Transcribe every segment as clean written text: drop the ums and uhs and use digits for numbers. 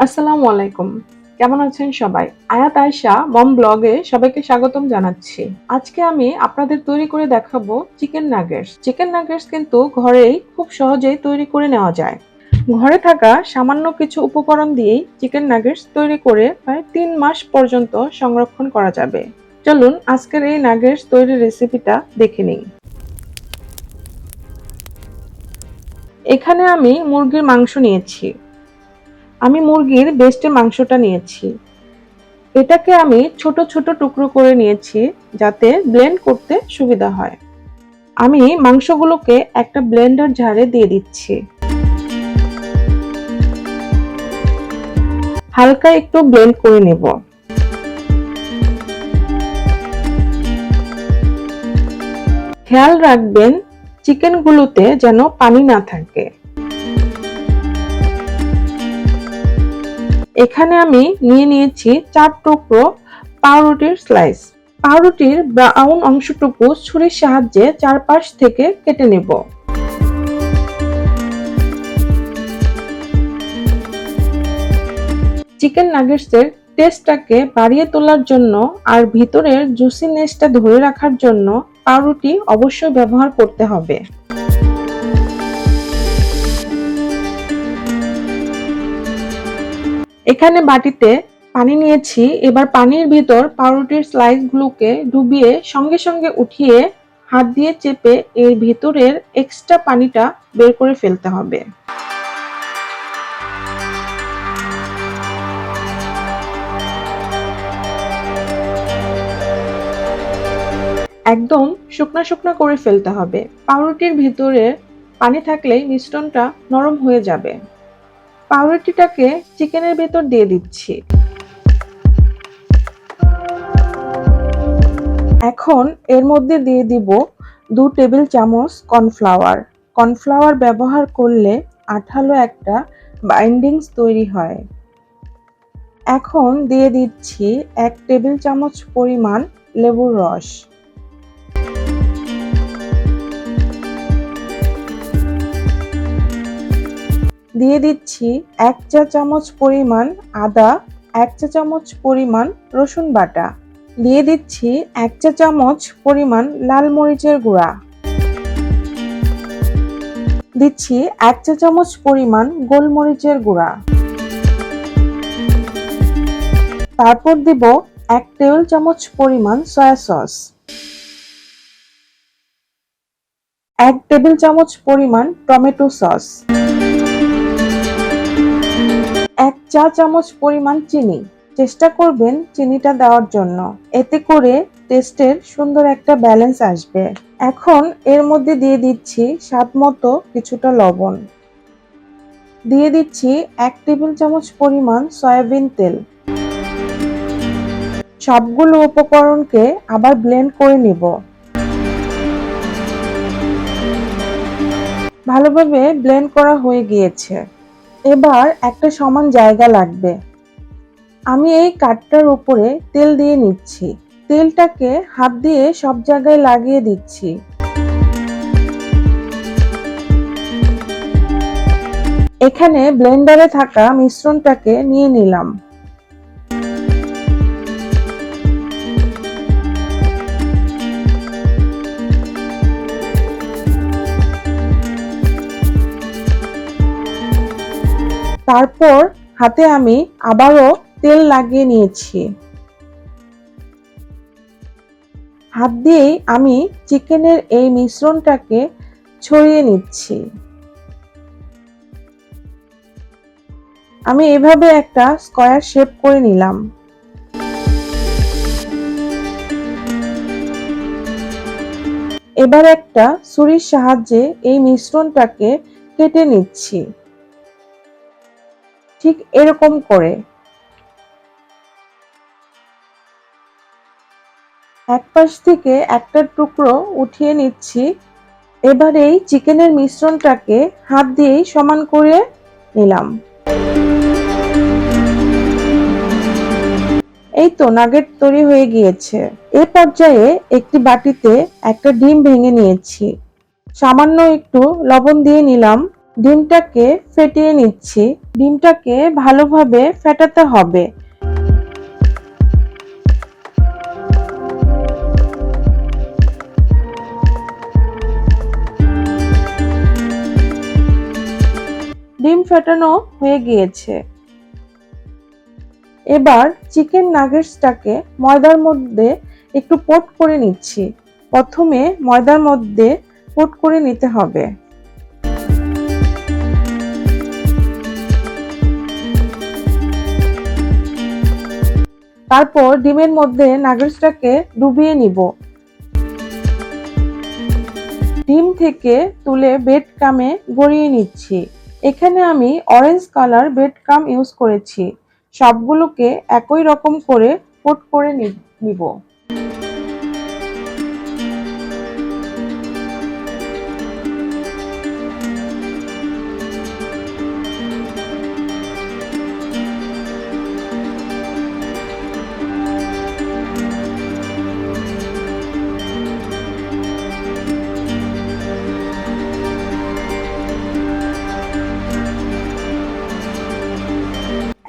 আসসালামু আলাইকুম। কেমন আছেন সবাই? আয়াত আয়েশা মম ব্লগে সবাইকে স্বাগতম জানাচ্ছি। আজকে আমি আপনাদের তৈরি করে দেখাবো চিকেন নাগেটস। চিকেন নাগেটস কিন্তু ঘরেই খুব সহজেই তৈরি করে নেওয়া যায়। ঘরে থাকা সামান্য কিছু উপকরণ দিয়েই চিকেন নাগেটস তৈরি করে প্রায় ৩ মাস পর্যন্ত সংরক্ষণ করা যাবে। চলুন আজকের এই নাগেটস তৈরির রেসিপিটা দেখে নিই। এখানে আমি মুরগির মাংস নিয়েছি। আমি মুরগির ব্রেস্টের মাংসটা নিয়েছি। এটাকে আমি ছোট ছোট টুকরো করে নিয়েছি যাতে ব্লেন্ড করতে সুবিধা হয়। আমি মাংসগুলোকে একটা ব্লেন্ডার জারে দিয়ে দিচ্ছি। হালকা একটু ব্লেন্ড করে নেব। খেয়াল রাখবেন চিকেনগুলোতে যেন পানি না থাকে। এখানে আমি নিয়ে নিয়েছি 4 টুকরো পাউরুটির স্লাইস। পাউরুটির ব্রাউন অংশটুকু ছুরির সাহায্যে চারপাশ থেকে কেটে নেব। চিকেন নাগেটসের টেস্টটাকে বাড়িয়ে তোলার জন্য আর ভিতরের জুসিনেসটা ধরে রাখার জন্য পাউরুটি অবশ্যই ব্যবহার করতে হবে। এখানে বাটিতে পানি নিয়েছি। এবার পানির ভিতর পাউরুটির স্লাইসগুলোকে ডুবিয়ে সঙ্গে সঙ্গে উঠিয়ে হাত দিয়ে চেপে এর ভিতরের এক্সট্রা পানিটা বের করে ফেলতে হবে। একদম শুকনা শুকনা করে ফেলতে হবে। পাউরুটির ভিতরে পানি থাকলেই মিশ্রণটা নরম হয়ে যাবে। পাউরুটিটাকে চিকেনের ভেতর দিয়ে দিচ্ছি। এখন এর মধ্যে দিয়ে দিব 2 টেবিল চামচ কর্নফ্লাওয়ার। কর্নফ্লাওয়ার ব্যবহার করলে আঠালো একটা বাইন্ডিংস তৈরি হয়। এখন দিয়ে দিচ্ছি 1 টেবিল চামচ পরিমাণ লেবুর রস। দিয়ে দিচ্ছি 1 চা চামচ পরিমাণ আদা, 1 চা চামচ পরিমাণ রসুন বাটা। দিয়ে দিচ্ছি 1 চা চামচ পরিমাণ লাল মরিচের গুঁড়া। দিচ্ছি 1 চা চামচ পরিমাণ গোলমরিচের গুঁড়া। তারপর দিব 1 টেবিল চামচ পরিমাণ সয়া সস, 1 টেবিল চামচ পরিমাণ টমেটো সস, 1 চা চামচ পরিমাণ চিনি। চেষ্টা করবেন চিনিটা দেওয়ার জন্য, এতে করে টেস্টের সুন্দর একটা ব্যালেন্স আসবে। এখন এর মধ্যে দিয়ে দিচ্ছি স্বাদ মতো কিছুটা লবণ। দিয়ে দিচ্ছি 1 টেবিল চামচ পরিমাণ সয়াবিন তেল। সবগুলো উপকরণকে আবার ব্লেন্ড করে নিব। ভালোভাবে ব্লেন্ড করা হয়ে গিয়েছে। এবার একটা সমান জায়গা লাগবে। আমি এই কাঠটার উপরে তেল দিয়ে নিচ্ছি। তেলটাকে হাত দিয়ে সব জায়গায় লাগিয়ে দিচ্ছি। এখানে ব্লেন্ডারে থাকা মিশ্রণটাকে নিয়ে নিলাম। তারপর হাতে আমি আবারও তেল লাগিয়ে নিয়েছি। হাত দিয়েই আমি চিকেনের এই মিশ্রণটাকে ছড়িয়ে নিচ্ছি। আমি এভাবে একটা স্কয়ার শেপ করে নিলাম। এবার একটা ছুরির সাহায্যে এই মিশ্রণটাকে কেটে নিচ্ছি, ঠিক এরকম করে। এক পাশ থেকে একটা টুকরো উঠিয়ে নিচ্ছি। এবার এই চিকেনের মিশ্রণটাকে হাত দিয়েই সমান করে নিলাম। এই তো নাগেট তৈরি হয়ে গিয়েছে। এ পর্যায়ে একটি বাটিতে একটা ডিম ভেঙে নিয়েছি। সামান্য একটু লবণ দিয়ে নিলাম। ডিমটাকে ফেটিয়ে নিচ্ছি। ডিমটাকে ভালোভাবে ফেটাতে হবে। ডিম ফেটানো হয়ে গিয়েছে। এবার চিকেন নাগেটসটাকে ময়দার মধ্যে একটু কোট করে নিচ্ছি। প্রথমে ময়দার মধ্যে কোট করে নিতে হবে। তারপর ডিমের মধ্যে নাগেটসটাকে ডুবিয়ে নিব। ডিম থেকে তুলে ব্রেড ক্রামে গড়িয়ে নিচ্ছি। এখানে আমি অরেঞ্জ কালার ব্রেড ক্রাম ইউজ করেছি। সবগুলোকে একই রকম করে কোট করে নিব।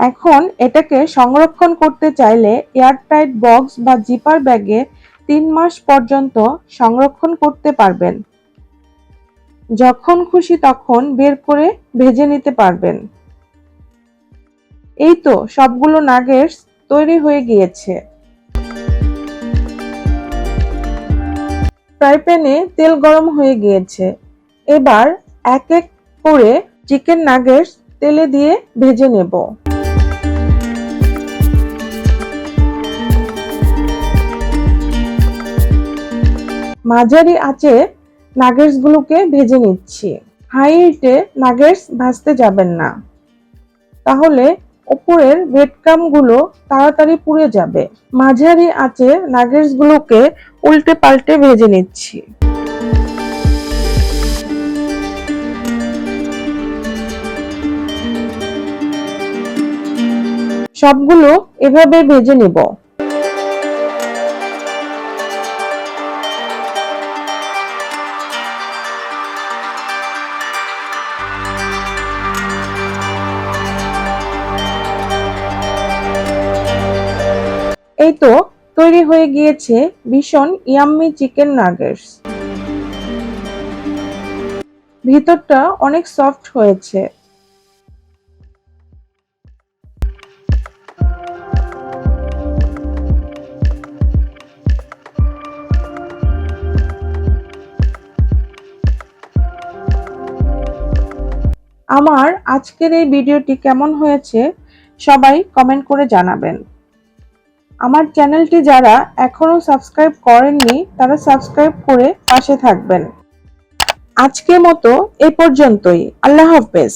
এখন এটাকে সংরক্ষণ করতে চাইলে এয়ারটাইট বক্স বা জিপার ব্যাগে 3 মাস পর্যন্ত সংরক্ষণ করতে পারবেন। যখন খুশি তখন বের করে ভেজে নিতে পারবেন। এই তো সবগুলো নাগেটস তৈরি হয়ে গিয়েছে। ফ্রাই প্যানে তেল গরম হয়ে গিয়েছে। এবার এক এক করে চিকেন নাগেটস তেলে দিয়ে ভেজে নেব। মাঝারি আঁচে নাগেটসগুলোকে ভেজে নিচ্ছি। হাই হিটে নাগেটস ভাজতে যাবেন না, তাহলে উপরের ব্রেডক্রাম্বগুলো তাড়াতাড়ি পুড়ে যাবে। মাঝারি আঁচে নাগেটসগুলোকে উল্টে পাল্টে ভেজে নিচ্ছি। সবগুলো এভাবে ভেজে নিব। এই তো তৈরি হয়ে গিয়েছে ভীষণ ইয়াম্মি চিকেন নাগেটস। ভিতরটা অনেক সফট হয়েছে। আমার আজকের এই ভিডিওটি কেমন হয়েছে সবাই কমেন্ট করে জানাবেন। আমার চ্যানেলটি যারা এখনো সাবস্ক্রাইব করেননি তারা সাবস্ক্রাইব করে পাশে থাকবেন। আজকের মতো এই পর্যন্তই। আল্লাহ হাফেজ।